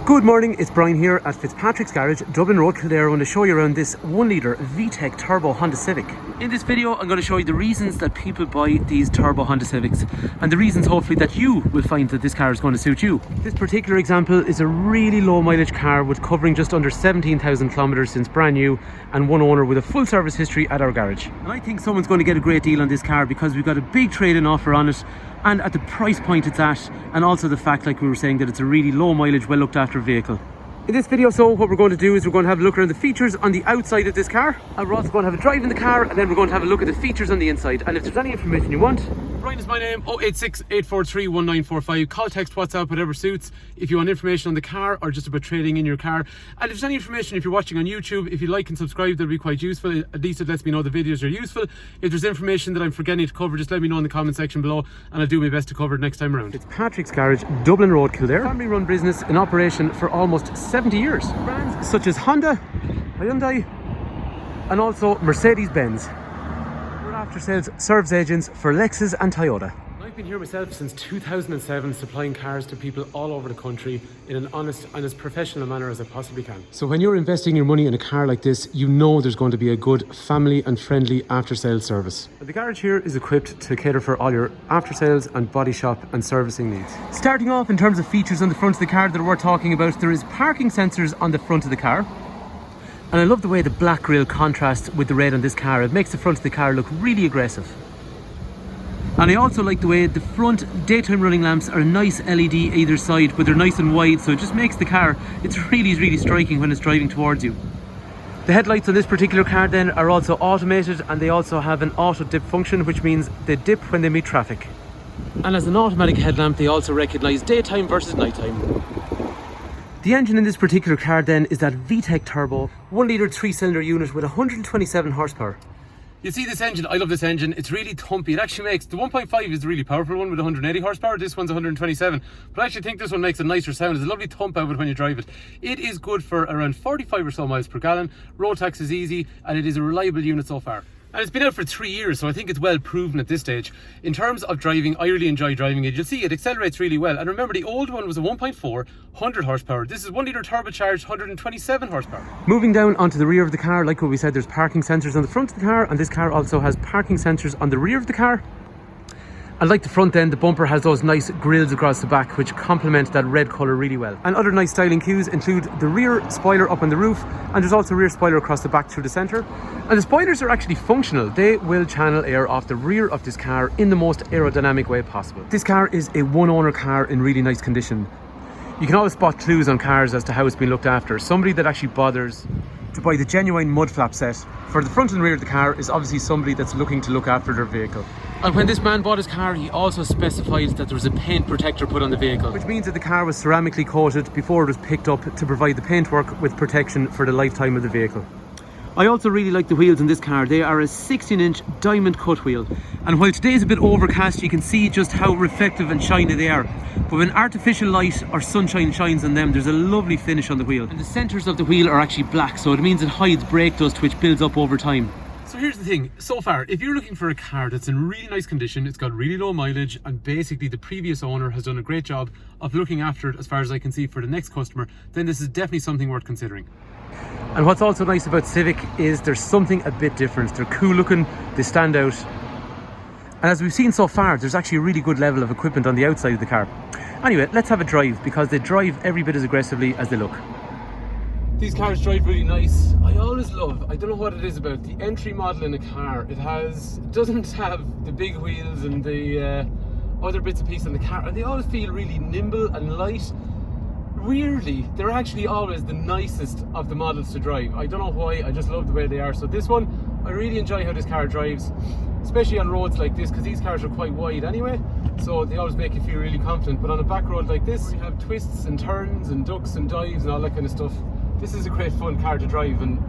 Good morning, it's Brian here at Fitzpatrick's Garage, Dublin Road, Kildare. I want to show you around this 1 litre VTEC Turbo Honda Civic. In this video, I'm going to show you the reasons that people buy these Turbo Honda Civics and the reasons hopefully that you will find that this car is going to suit you. This particular example is a really low mileage car with covering just under 17,000 kilometres since brand new and one owner with a full service history at our garage. And I think someone's going to get a great deal on this car because we've got a big trade-in offer on it, and at the price point it's at, and also the fact, like we were saying, that it's a really low mileage, well looked after vehicle. In this video, so what we're going to do is we're going to have a look around the features on the outside of this car, and we're also going to have a drive in the car, and then we're going to have a look at the features on the inside. And if there's any information you want, Brian is my name, 086 843 1945. Call, text, WhatsApp, whatever suits. If you want information on the car or just about trading in your car. And if there's any information, if you're watching on YouTube, if you like and subscribe, that'll be quite useful. At least it lets me know the videos are useful. If there's information that I'm forgetting to cover, just let me know in the comment section below, and I'll do my best to cover it next time around. it's Patrick's Garage, Dublin Road, Kildare. Family run business in operation for almost 70 years. Brands such as Honda, Hyundai, and also Mercedes-Benz. After sales service agents for Lexus and Toyota. I've been here myself since 2007, supplying cars to people all over the country in an honest and as professional manner as I possibly can. So when you're investing your money in a car like this, you know there's going to be a good family and friendly after sales service. The garage here is equipped to cater for all your after sales and body shop and servicing needs. Starting off in terms of features on the front of the car that we're talking about, there is parking sensors on the front of the car. And I love the way the black grille contrasts with the red on this car. It makes the front of the car look really aggressive. And I also like the way the front daytime running lamps are a nice LED either side, but they're nice and wide, so it just makes the car, it's really striking when it's driving towards you. The headlights on this particular car then are also automated, and they also have an auto dip function, which means they dip when they meet traffic. And as an automatic headlamp, they also recognise daytime versus nighttime. The engine in this particular car then is that VTEC Turbo 1 litre 3-cylinder unit with 127 horsepower. You see this engine, I love this engine, it's really thumpy. It actually makes, the 1.5 is the really powerful one with 180 horsepower, this one's 127. But I actually think this one makes a nicer sound. There's a lovely thump out of it when you drive it. It is good for around 45 or so miles per gallon, road tax is easy, and it is a reliable unit so far. And it's been out for 3 years, so I think it's well proven at this stage. In terms of driving, I really enjoy driving it. You'll see it accelerates really well. And remember, the old one was a 1.4, 100 horsepower. This is 1 litre turbocharged, 127 horsepower. Moving down onto the rear of the car, like what we said, there's parking sensors on the front of the car, and this car also has parking sensors on the rear of the car. And like the front end, the bumper has those nice grills across the back, which complement that red colour really well. And other nice styling cues include the rear spoiler up on the roof, and there's also a rear spoiler across the back through the centre. And the spoilers are actually functional. They will channel air off the rear of this car in the most aerodynamic way possible. This car is a one-owner car in really nice condition. You can always spot clues on cars as to how it's been looked after. Somebody that actually bothers to buy the genuine mud flap set for the front and rear of the car is obviously somebody that's looking to look after their vehicle. And when this man bought his car, he also specified that there was a paint protector put on the vehicle, which means that the car was ceramically coated before it was picked up to provide the paintwork with protection for the lifetime of the vehicle. I also really like the wheels in this car. They are a 16-inch diamond cut wheel, and while today is a bit overcast, you can see just how reflective and shiny they are. But when artificial light or sunshine shines on them, there's a lovely finish on the wheel. And the centres of the wheel are actually black, so it means it hides brake dust, which builds up over time. So here's the thing, so far, if you're looking for a car that's in really nice condition, it's got really low mileage, and basically the previous owner has done a great job of looking after it as far as I can see for the next customer, then this is definitely something worth considering. And what's also nice about Civic is there's something a bit different. They're cool looking, they stand out. And as we've seen so far, there's actually a really good level of equipment on the outside of the car. Anyway, let's have a drive, because they drive every bit as aggressively as they look. These cars drive really nice. I always love, I don't know what it is about the entry model in a car. It doesn't have the big wheels and the other bits and pieces in the car, and they always feel really nimble and light. Weirdly, they're actually always the nicest of the models to drive. I don't know why, I just love the way they are. So this one, I really enjoy how this car drives, especially on roads like this, because these cars are quite wide anyway, so they always make you feel really confident. But on a back road like this, you have twists and turns and ducks and dives and all that kind of stuff. This is a great fun car to drive, and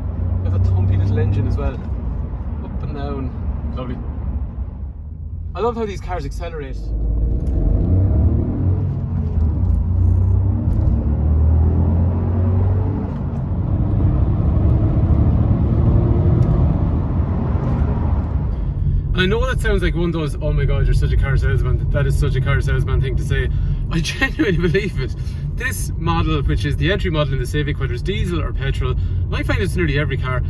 they have a thumpy little engine as well. Up and down, lovely. I love how these cars accelerate. And I know that sounds like one of those, oh my god, you're such a car salesman, that is such a car salesman thing to say. I genuinely believe it. This model, which is the entry model in the Civic, whether it's diesel or petrol, and I find it's nearly every car,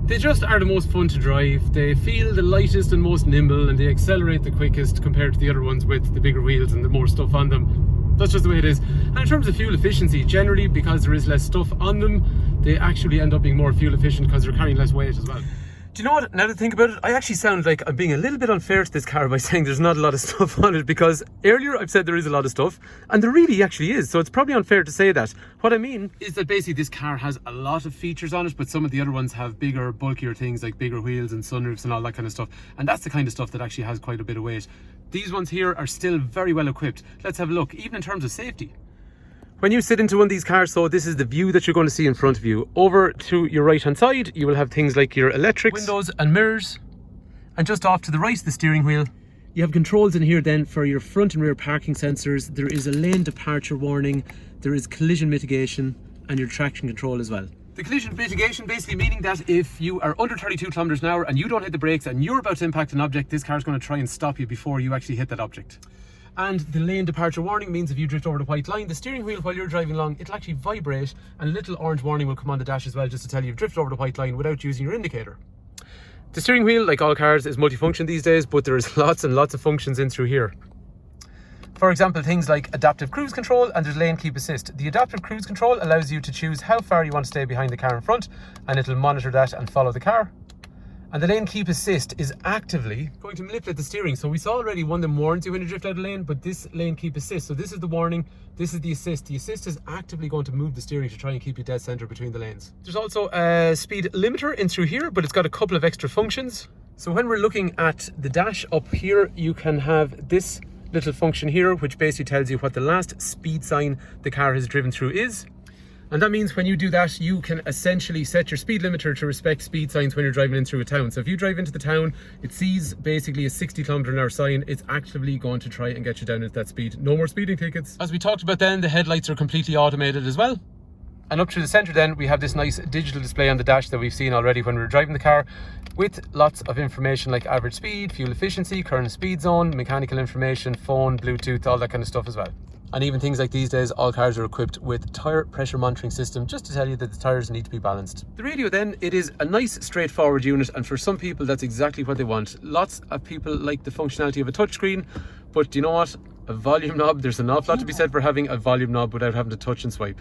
they just are the most fun to drive. They feel the lightest and most nimble, and they accelerate the quickest compared to the other ones with the bigger wheels and the more stuff on them. That's just the way it is. And in terms of fuel efficiency, generally, because there is less stuff on them, they actually end up being more fuel efficient because they're carrying less weight as well. Do you know what, now that I think about it, I actually sound like I'm being a little bit unfair to this car by saying there's not a lot of stuff on it, because earlier I've said there is a lot of stuff, and there really actually is, so it's probably unfair to say that. What I mean is that basically this car has a lot of features on it, but some of the other ones have bigger, bulkier things like bigger wheels and sunroofs and all that kind of stuff, and that's the kind of stuff that actually has quite a bit of weight. These ones here are still very well equipped. Let's have a look, even in terms of safety. When you sit into one of these cars, so this is the view that you're going to see in front of you. Over to your right hand side, you will have things like your electrics, windows and mirrors. And just off to the right, the steering wheel. You have controls in here then for your front and rear parking sensors. There is a lane departure warning. There is collision mitigation and your traction control as well. The collision mitigation basically meaning that if you are under 32 kilometers an hour and you don't hit the brakes and you're about to impact an object, this car is going to try and stop you before you actually hit that object. And the lane departure warning means if you drift over the white line, the steering wheel while you're driving along, it'll actually vibrate, and a little orange warning will come on the dash as well, just to tell you you've drifted over the white line without using your indicator. The steering wheel, like all cars, is multifunction these days, but there is lots and lots of functions in through here. For example, things like adaptive cruise control, and there's lane keep assist. The adaptive cruise control allows you to choose how far you want to stay behind the car in front, and it'll monitor that and follow the car. And the lane keep assist is actively going to manipulate the steering. So we saw already one of them warns you when you drift out of lane, but this lane keep assist. So this is the warning, this is the assist. The assist is actively going to move the steering to try and keep you dead center between the lanes. There's also a speed limiter in through here, but it's got a couple of extra functions. So when we're looking at the dash up here, you can have this little function here, which basically tells you what the last speed sign the car has driven through is. And that means when you do that, you can essentially set your speed limiter to respect speed signs when you're driving in through a town. So if you drive into the town, it sees basically a 60 kilometer an hour sign, it's actively going to try and get you down into that speed. No more speeding tickets. As we talked about then, the headlights are completely automated as well. And up through the center then, we have this nice digital display on the dash that we've seen already when we were driving the car, with lots of information like average speed, fuel efficiency, current speed zone, mechanical information, phone, Bluetooth, all that kind of stuff as well. And even things like these days, all cars are equipped with tyre pressure monitoring system, just to tell you that the tyres need to be balanced. The radio then, it is a nice straightforward unit, and for some people that's exactly what they want. Lots of people like the functionality of a touchscreen, but do you know what? A volume knob, there's an awful lot to be said for having a volume knob without having to touch and swipe.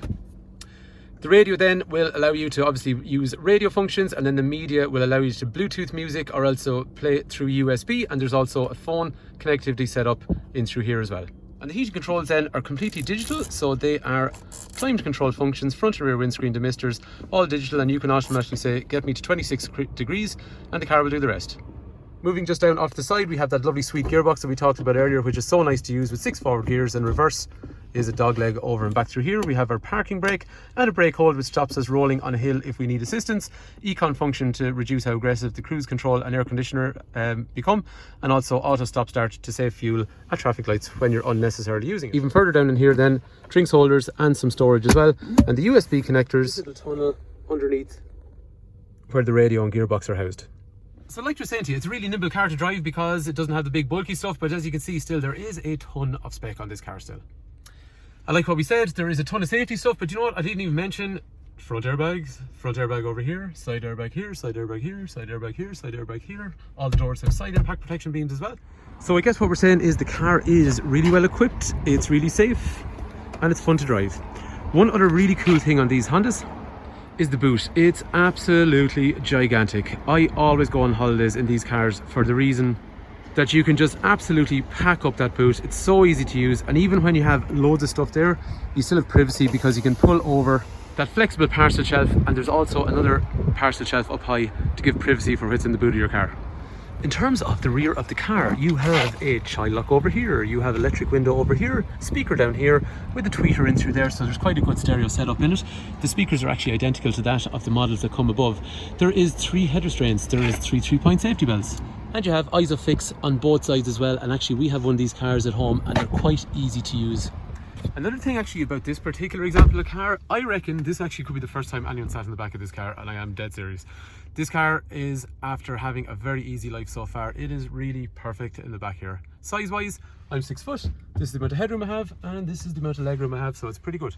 The radio then will allow you to obviously use radio functions, and then the media will allow you to Bluetooth music or also play through USB, and there's also a phone connectivity set up in through here as well. And the heating controls then are completely digital, so they are climate control functions, front and rear windscreen demisters, all digital, and you can automatically say, get me to 26 degrees, and the car will do the rest. Moving just down off the side, we have that lovely sweet gearbox that we talked about earlier, which is so nice to use with 6 forward gears, and reverse is a dog leg over and back through here. We have our parking brake and a brake hold which stops us rolling on a hill if we need assistance. Econ function to reduce how aggressive the cruise control and air conditioner become, and also auto stop start to save fuel at traffic lights when you're unnecessarily using it. Even further down in here then, drinks holders and some storage as well, and the USB connectors, this little tunnel underneath where the radio and gearbox are housed. So like you're saying to you, it's a really nimble car to drive because it doesn't have the big bulky stuff, but as you can see still there is a ton of spec on this car still. I like what we said, there is a ton of safety stuff, but you know what, I didn't even mention front airbags, front airbag over here, side airbag here, side airbag here, side airbag here, side airbag here. All the doors have side impact protection beams as well. So I guess what we're saying is the car is really well equipped, it's really safe, and it's fun to drive. One other really cool thing on these Hondas is the boot. It's absolutely gigantic. I always go on holidays in these cars for the reason that you can just absolutely pack up that boot. It's so easy to use, and even when you have loads of stuff there, you still have privacy because you can pull over that flexible parcel shelf, and there's also another parcel shelf up high to give privacy for what's in the boot of your car. In terms of the rear of the car, you have a child lock over here, you have electric window over here, speaker down here with a tweeter in through there, so there's quite a good stereo setup in it. The speakers are actually identical to that of the models that come above. There is 3 head restraints, there is 3 3-point safety belts, and you have ISOFIX on both sides as well, and actually we have one of these cars at home and they're quite easy to use. Another thing actually about this particular example of car, I reckon this actually could be the first time anyone sat in the back of this car, and I am dead serious. This car is, after having a very easy life so far, it is really perfect in the back here. Size wise, I'm 6 foot, this is the amount of headroom I have, and this is the amount of legroom I have, so it's pretty good.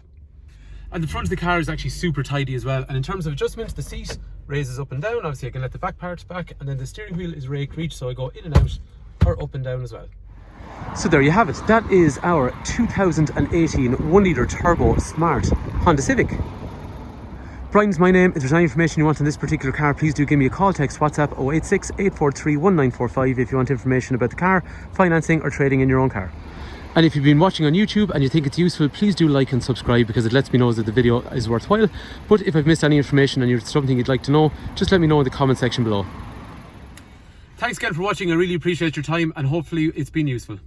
And the front of the car is actually super tidy as well, and in terms of adjustment, the seat raises up and down. Obviously I can let the back parts back, and then the steering wheel is rake reach, so I go in and out or up and down as well. So there you have it. That is our 2018 1-litre turbo smart Honda Civic. Brian's my name. If there's any information you want on this particular car, please do give me a call, text, WhatsApp 086 843 1945 if you want information about the car, financing or trading in your own car. And if you've been watching on YouTube and you think it's useful, please do like and subscribe, because it lets me know that the video is worthwhile. But if I've missed any information and you're something you'd like to know, just let me know in the comment section below. Thanks again for watching. I really appreciate your time, and hopefully it's been useful.